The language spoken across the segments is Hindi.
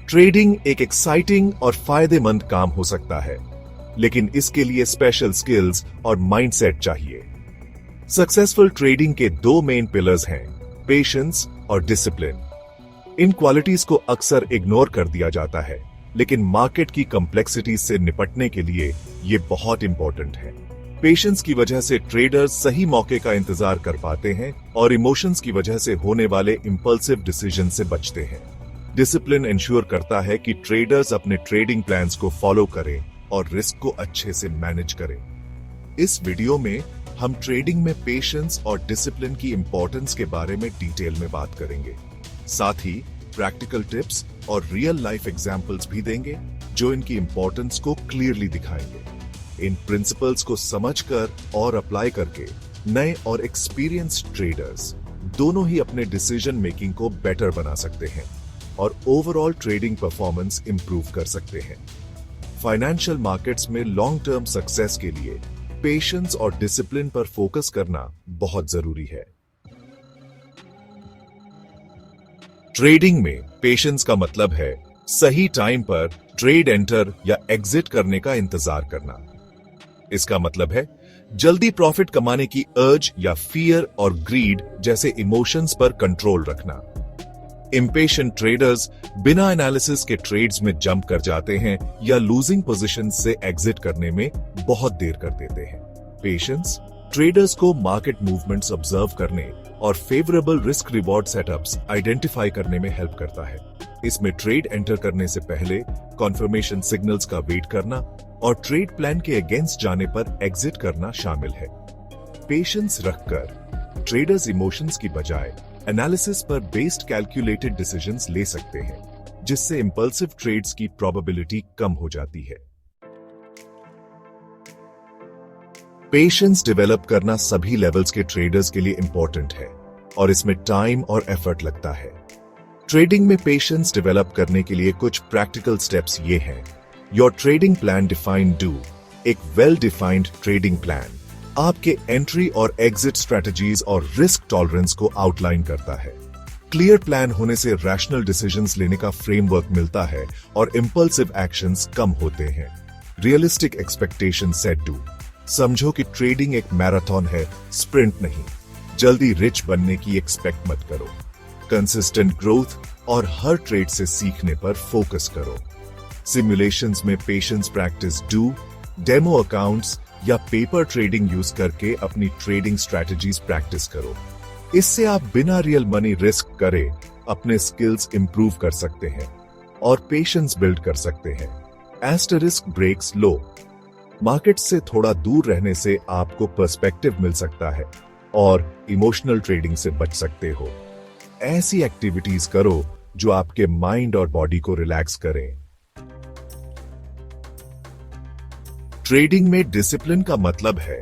ट्रेडिंग एक एक्साइटिंग और फायदेमंद काम हो सकता है, लेकिन इसके लिए स्पेशल स्किल्स और माइंडसेट चाहिए। सक्सेसफुल ट्रेडिंग के दो मेन पिलर्स हैं, पेशेंस और डिसिप्लिन। इन क्वालिटीज को अक्सर इग्नोर कर दिया जाता है, लेकिन मार्केट की कॉम्प्लेक्सिटी से निपटने के लिए ये बहुत इंपॉर्टेंट है। पेशेंस की वजह से ट्रेडर्स सही मौके का इंतजार कर पाते हैं और इमोशंस की वजह से होने वाले इंपल्सिव डिसीजन से बचते हैं। डिसिप्लिन इंश्योर करता है कि ट्रेडर्स अपने ट्रेडिंग प्लान्स को फॉलो करें और रिस्क को अच्छे से मैनेज करें। इस वीडियो में हम ट्रेडिंग में पेशेंस और डिसिप्लिन की इंपॉर्टेंस के बारे में डिटेल में बात करेंगे। साथ ही प्रैक्टिकल टिप्स और रियल लाइफ एग्जाम्पल्स भी देंगे जो इनकी इंपॉर्टेंस को क्लियरली दिखाएंगे। इन प्रिंसिपल्स को समझकर और अप्लाई करके नए और एक्सपीरियंस्ड ट्रेडर्स दोनों ही अपने डिसीजन मेकिंग को बेटर बना सकते हैं और ओवरऑल ट्रेडिंग परफॉर्मेंस इंप्रूव कर सकते हैं। फाइनेंशियल मार्केट्स में लॉन्ग टर्म सक्सेस के लिए पेशेंस और डिसिप्लिन पर फोकस करना बहुत जरूरी है। ट्रेडिंग में पेशेंस का मतलब है सही टाइम पर ट्रेड एंटर या एग्जिट करने का इंतजार करना। इसका मतलब है जल्दी प्रॉफिट कमाने की अर्ज या फियर और ग्रीड जैसे इमोशंस पर कंट्रोल रखना। इंपेशेंट ट्रेडर्स बिना एनालिसिस के ट्रेड्स में जंप कर जाते हैं या लूजिंग पोजीशन से एग्जिट करने में बहुत देर कर देते हैं। पेशेंस ट्रेडर्स को मार्केट मूवमेंट्स ऑब्जर्व करने और favourable risk reward setups identify करने में हेल्प करता है। इसमें ट्रेड एंटर करने से पहले कॉन्फर्मेशन सिग्नल्स का वेट करना और ट्रेड प्लान के अगेंस्ट जाने पर एग्जिट करना शामिल है। पेशेंस रखकर ट्रेडर्स इमोशंस की बजाय एनालिसिस पर बेस्ड कैलकुलेटेड डिसीजंस ले सकते हैं, जिससे इंपल्सिव ट्रेड्स की प्रोबेबिलिटी कम हो जाती है। पेशेंस डेवलप करना सभी लेवल्स के ट्रेडर्स के लिए इंपॉर्टेंट है और इसमें टाइम और एफर्ट लगता है। ट्रेडिंग में पेशेंस डेवलप करने के लिए कुछ प्रैक्टिकल स्टेप्स ये हैं। Your trading plan define do. एक वेल डिफाइंड ट्रेडिंग प्लान आपके एंट्री और एग्जिट स्ट्रेटजीज और रिस्क टॉलरेंस को आउटलाइन करता है। क्लियर प्लान होने से रैशनल डिसीजंस लेने का फ्रेमवर्क मिलता है और इंपल्सिव एक्शंस कम होते हैं। Realistic expectation set do. समझो कि ट्रेडिंग एक मैराथन है, स्प्रिंट नहीं। जल्दी रिच बनने की एक्सपेक्ट मत करो। कंसिस्टेंट ग्रोथ और हर ट्रेड से सीखने पर फोकस करो। सिमुलेशंस में patience practice do. Demo accounts या पेपर ट्रेडिंग यूज करके अपनी ट्रेडिंग स्ट्रैटेजीज प्रैक्टिस करो। इससे आप बिना रियल मनी रिस्क करे अपने स्किल्स इंप्रूव कर सकते हैं और पेशेंस बिल्ड कर सकते हैं। एस्टरिस्क ब्रेक्स लो। मार्केट से थोड़ा दूर रहने से आपको पर्सपेक्टिव मिल सकता है और इमोशनल ट्रेडिंग से बच सकते हो। ऐसी एक्टिविटीज करो जो आपके माइंड और बॉडी को रिलैक्स करें। ट्रेडिंग में डिसिप्लिन का मतलब है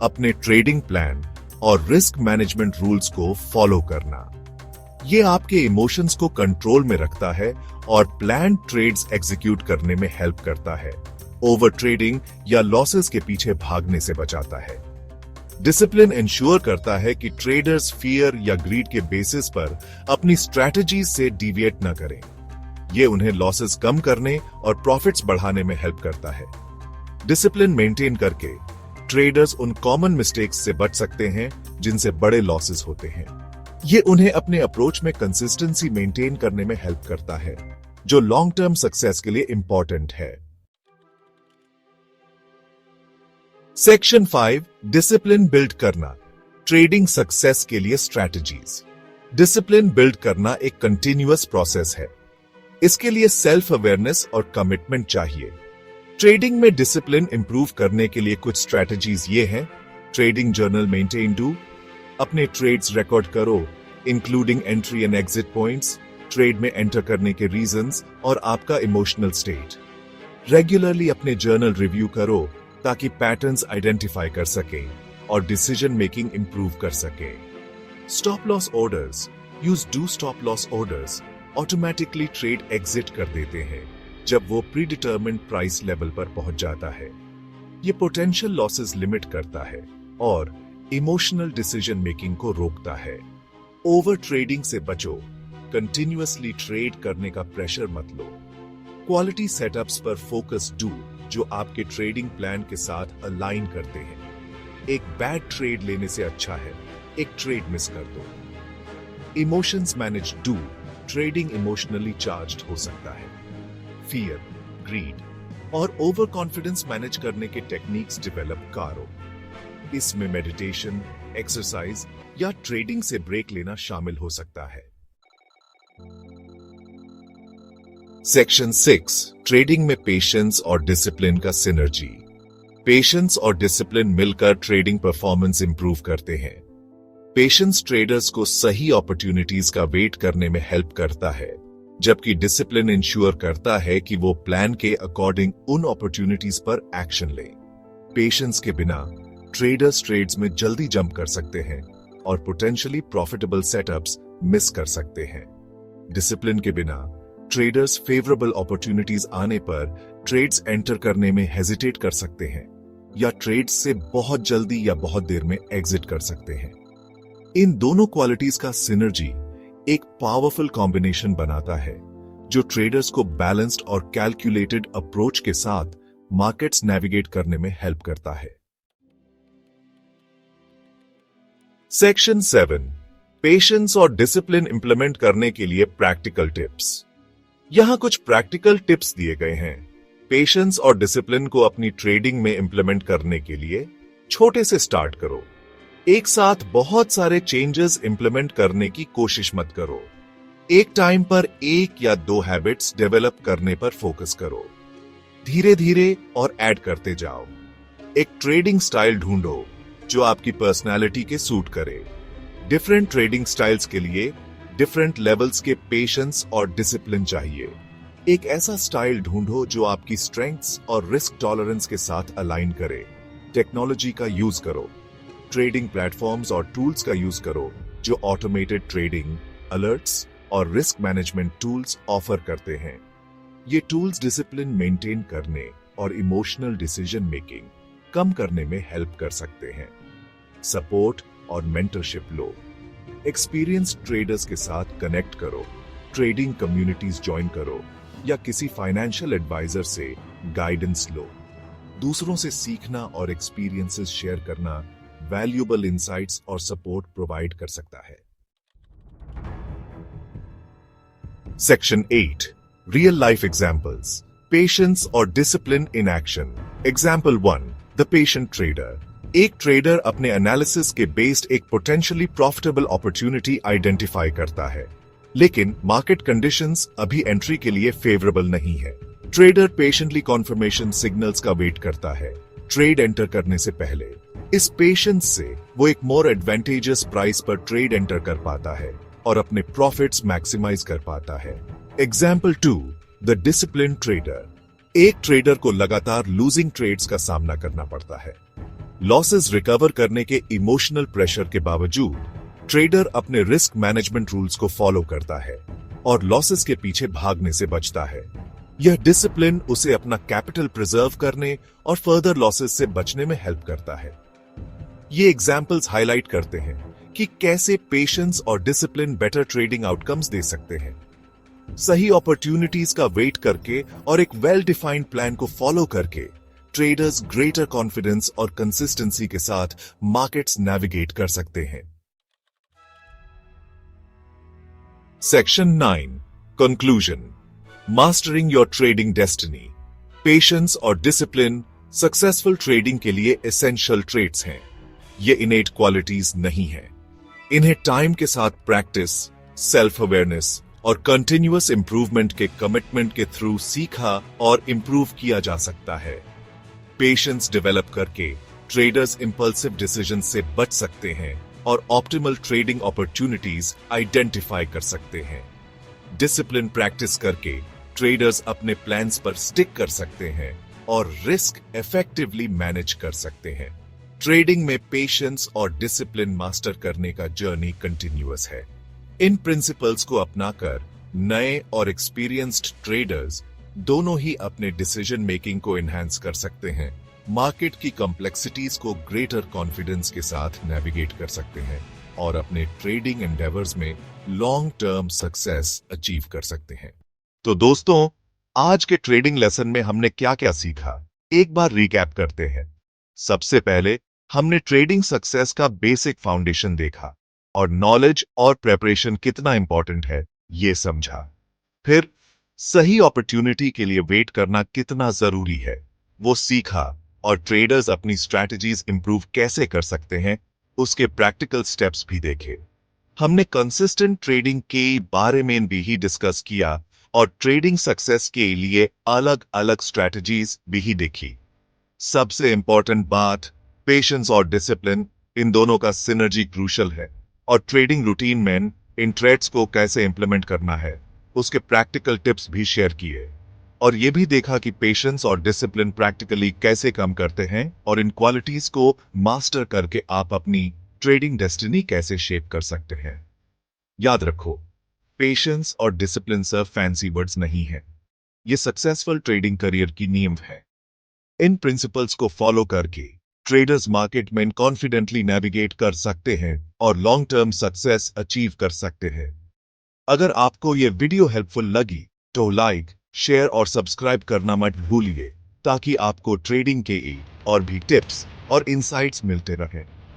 अपने ट्रेडिंग प्लान और रिस्क मैनेजमेंट रूल्स को फॉलो करना। यह आपके इमोशंस को कंट्रोल में रखता है और प्लान ट्रेड्स एग्जीक्यूट करने में हेल्प करता है। ओवर ट्रेडिंग या लॉसेस के पीछे भागने से बचाता है। डिसिप्लिन इंश्योर करता है कि ट्रेडर्स फियर या ग्रीड के बेसिस पर अपनी स्ट्रैटेजी से डिविएट न करें। यह उन्हें लॉसेस कम करने और प्रॉफिट्स बढ़ाने में हेल्प करता है। डिसिप्लिन मेंटेन करके ट्रेडर्स उन कॉमन मिस्टेक्स से बच सकते हैं जिनसे बड़े लॉसेस होते हैं। यह उन्हें अपने अप्रोच में कंसिस्टेंसी मेंटेन करने में हेल्प करता है, जो लॉन्ग टर्म सक्सेस के लिए इंपॉर्टेंट है। सेक्शन 5 डिसिप्लिन बिल्ड करना। ट्रेडिंग सक्सेस के लिए स्ट्रैटेजीज। डिसिप्लिन बिल्ड करना एक कंटिन्यूअस प्रोसेस है। इसके लिए सेल्फ अवेयरनेस और कमिटमेंट चाहिए। ट्रेडिंग में डिसिप्लिन इंप्रूव करने के लिए कुछ स्ट्रैटेजीज ये हैं। Trading journal maintain do. अपने ट्रेड्स रिकॉर्ड करो, including entry and exit points, trade में एंटर करने के रीजंस और आपका इमोशनल स्टेट। रेगुलरली अपने जर्नल रिव्यू करो ताकि पैटर्न्स आइडेंटिफाई कर सके और डिसीजन मेकिंग इंप्रूव कर सके। Stop loss orders. Use do stop loss orders. Automatically trade exit कर देते हैं जब वो प्रीडिटरमिन्ड प्राइस लेवल पर पहुंच जाता है। ये पोटेंशियल लॉसेस लिमिट करता है और इमोशनल डिसीजन मेकिंग को रोकता है। ओवर ट्रेडिंग से बचो। कंटिन्यूअसली ट्रेड करने का प्रेशर मत लो। क्वालिटी सेटअप्स पर फोकस डू जो आपके ट्रेडिंग प्लान के साथ अलाइन करते हैं। एक बैड ट्रेड लेने से अच्छा है एक ट्रेड मिस कर दो। Emotions manage do, trading emotionally charged हो सकता है। फियर, ग्रीड और ओवर कॉन्फिडेंस मैनेज करने के टेक्निक्स डेवलप करो। इसमें मेडिटेशन, एक्सरसाइज या ट्रेडिंग से ब्रेक लेना शामिल हो सकता है। सेक्शन 6, ट्रेडिंग में पेशेंस और डिसिप्लिन का सिनर्जी। पेशेंस और डिसिप्लिन मिलकर ट्रेडिंग परफॉर्मेंस इंप्रूव करते हैं। पेशेंस ट्रेडर्स को सही अपॉर्चुनिटीज का वेट करने में हेल्प करता है, जबकि डिसिप्लिन इंश्योर करता है कि वो प्लान के अकॉर्डिंग उन अपॉर्चुनिटीज पर एक्शन ले। पेशेंस के बिना ट्रेडर्स ट्रेड्स में जल्दी जंप कर सकते हैं और पोटेंशियली प्रॉफिटेबल सेटअप्स मिस कर सकते हैं। डिसिप्लिन के बिना ट्रेडर्स फेवरेबल अपॉर्चुनिटीज आने पर ट्रेड्स एंटर करने में हेजिटेट कर सकते हैं या ट्रेड्स से बहुत जल्दी या बहुत देर में एग्जिट कर सकते हैं। इन दोनों क्वालिटीज का सिनर्जी एक पावरफुल कॉम्बिनेशन बनाता है जो ट्रेडर्स को बैलेंस्ड और कैलकुलेटेड अप्रोच के साथ मार्केट्स नेविगेट करने में हेल्प करता है। सेक्शन 7, पेशेंस और डिसिप्लिन इंप्लीमेंट करने के लिए प्रैक्टिकल टिप्स। यहां कुछ प्रैक्टिकल टिप्स दिए गए हैं। पेशेंस और डिसिप्लिन को अपनी ट्रेडिंग में इंप्लीमेंट करने के लिए छोटे से स्टार्ट करो। एक साथ बहुत सारे चेंजेस इंप्लीमेंट करने की कोशिश मत करो। एक टाइम पर एक या दो हैबिट्स डेवलप करने पर फोकस करो। धीरे धीरे और ऐड करते जाओ। एक ट्रेडिंग स्टाइल ढूंढो जो आपकी पर्सनालिटी के सूट करे। डिफरेंट ट्रेडिंग स्टाइल्स के लिए डिफरेंट लेवल्स के पेशेंस और डिसिप्लिन चाहिए। एक ऐसा स्टाइल ढूंढो जो आपकी स्ट्रेंथ्स और रिस्क टॉलरेंस के साथ अलाइन करे। टेक्नोलॉजी का यूज करो। ट्रेडिंग प्लेटफॉर्म्स और टूल्स का यूज करो जो ऑटोमेटेड ट्रेडिंग, अलर्ट्स और रिस्क मैनेजमेंट टूल्स ऑफर करते हैं। ये टूल्स डिसिप्लिन मेंटेन करने और इमोशनल डिसीजन मेकिंग कम करने में हेल्प कर सकते हैं। सपोर्ट और मेंटरशिप लो। एक्सपीरियंस्ड ट्रेडर्स के साथ कनेक्ट करो, ट्रेडिंग कम्युनिटीज ज्वाइन करो या किसी फाइनेंशियल एडवाइजर से गाइडेंस लो। दूसरों से सीखना और एक्सपीरियंसेस शेयर करना वैल्यूएबल इंसाइट्स और सपोर्ट प्रोवाइड कर सकता है। Section 8, real life examples, patience और discipline in action. Example 1, the patient trader. एक ट्रेडर अपने एनालिसिस के बेस्ड एक पोटेंशियली प्रॉफिटेबल अपॉर्चुनिटी आइडेंटिफाई करता है, लेकिन मार्केट कंडीशंस अभी एंट्री के लिए फेवरेबल नहीं है। ट्रेडर पेशेंटली कॉन्फर्मेशन सिग्नल्स का वेट करता है ट्रेड एंटर करने से पहले। इस पेशेंस से वो एक मोर एडवांटेजियस प्राइस पर ट्रेड एंटर कर पाता है और अपने प्रॉफिट्स मैक्सिमाइज कर पाता है। Example 2, the discipline trader. एक ट्रेडर को लगातार लूजिंग ट्रेड्स का सामना करना पड़ता है। लॉसेस रिकवर करने के इमोशनल प्रेशर के बावजूद ट्रेडर अपने रिस्क मैनेजमेंट रूल्स को फॉलो करता है और लॉसेस के पीछे भागने से बचता है। यह डिसिप्लिन उसे अपना कैपिटल प्रिजर्व करने और फर्दर लॉसेस से बचने में हेल्प करता है। ये एग्जाम्पल्स हाईलाइट करते हैं कि कैसे पेशेंस और डिसिप्लिन बेटर ट्रेडिंग आउटकम्स दे सकते हैं। सही अपॉर्चुनिटीज का वेट करके और एक वेल डिफाइंड प्लान को फॉलो करके ट्रेडर्स ग्रेटर कॉन्फिडेंस और कंसिस्टेंसी के साथ मार्केट्स नेविगेट कर सकते हैं। Section 9, conclusion, mastering your trading destiny. Patience और डिसिप्लिन सक्सेसफुल ट्रेडिंग के लिए एसेंशियल ट्रेट्स हैं। ये इनेट क्वालिटीज नहीं हैं। इन्हें टाइम के साथ प्रैक्टिस, सेल्फ अवेयरनेस और कंटिन्यूअस इंप्रूवमेंट के कमिटमेंट के थ्रू सीखा और इंप्रूव किया जा सकता है। पेशेंस डेवलप करके ट्रेडर्स इंपल्सिव डिसीजन से बच सकते हैं और ऑप्टिमल ट्रेडिंग अपॉर्चुनिटीज आइडेंटिफाई कर सकते हैं। डिसिप्लिन प्रैक्टिस करके ट्रेडर्स अपने प्लान्स पर स्टिक कर सकते हैं और रिस्क इफेक्टिवली मैनेज कर सकते हैं। ट्रेडिंग में पेशेंस और डिसिप्लिन मास्टर करने का जर्नी कंटिन्यूअस है। इन प्रिंसिपल्स को अपनाकर नए और एक्सपीरियंस्ड ट्रेडर्स दोनों ही अपने डिसीजन मेकिंग को एनहांस कर सकते हैं, मार्केट की कॉम्प्लेक्सिटीज को ग्रेटर कॉन्फिडेंस के साथ नेविगेट कर सकते हैं और अपने ट्रेडिंग एंडेवर्स में लॉन्ग टर्म सक्सेस अचीव कर सकते हैं। तो दोस्तों, आज के ट्रेडिंग लेसन में हमने क्या क्या सीखा, एक बार रिकैप करते हैं। सबसे पहले हमने ट्रेडिंग सक्सेस का बेसिक फाउंडेशन देखा और नॉलेज और प्रेपरेशन कितना इंपॉर्टेंट है ये समझा। फिर सही अपॉर्चुनिटी के लिए वेट करना कितना जरूरी है वो सीखा और ट्रेडर्स अपनी स्ट्रैटेजीज इंप्रूव कैसे कर सकते हैं उसके प्रैक्टिकल स्टेप्स भी देखे। हमने कंसिस्टेंट ट्रेडिंग के बारे में भी डिस्कस किया और ट्रेडिंग सक्सेस के लिए अलग अलग स्ट्रैटेजीज भी देखी। सबसे इंपॉर्टेंट बात, पेशेंस और डिसिप्लिन, इन दोनों का सिनर्जी क्रूशल है और ट्रेडिंग रूटीन में इन ट्रेड्स को कैसे इंप्लीमेंट करना है उसके प्रैक्टिकल टिप्स भी शेयर किए। और यह भी देखा कि पेशेंस और डिसिप्लिन प्रैक्टिकली कैसे काम करते हैं और इन क्वालिटीज को मास्टर करके आप अपनी ट्रेडिंग डेस्टिनी कैसे शेप कर सकते हैं। याद रखो, पेशेंस और डिसिप्लिन सिर्फ फैंसी वर्ड्स नहीं है, ये सक्सेसफुल ट्रेडिंग करियर की नींव है। इन प्रिंसिपल्स को फॉलो करके ट्रेडर्स मार्केट में कॉन्फिडेंटली नेविगेट कर सकते हैं और लॉन्ग टर्म सक्सेस अचीव कर सकते हैं। अगर आपको यह वीडियो हेल्पफुल लगी तो लाइक, शेयर और सब्सक्राइब करना मत भूलिए ताकि आपको ट्रेडिंग के और भी टिप्स और इंसाइट्स मिलते रहें।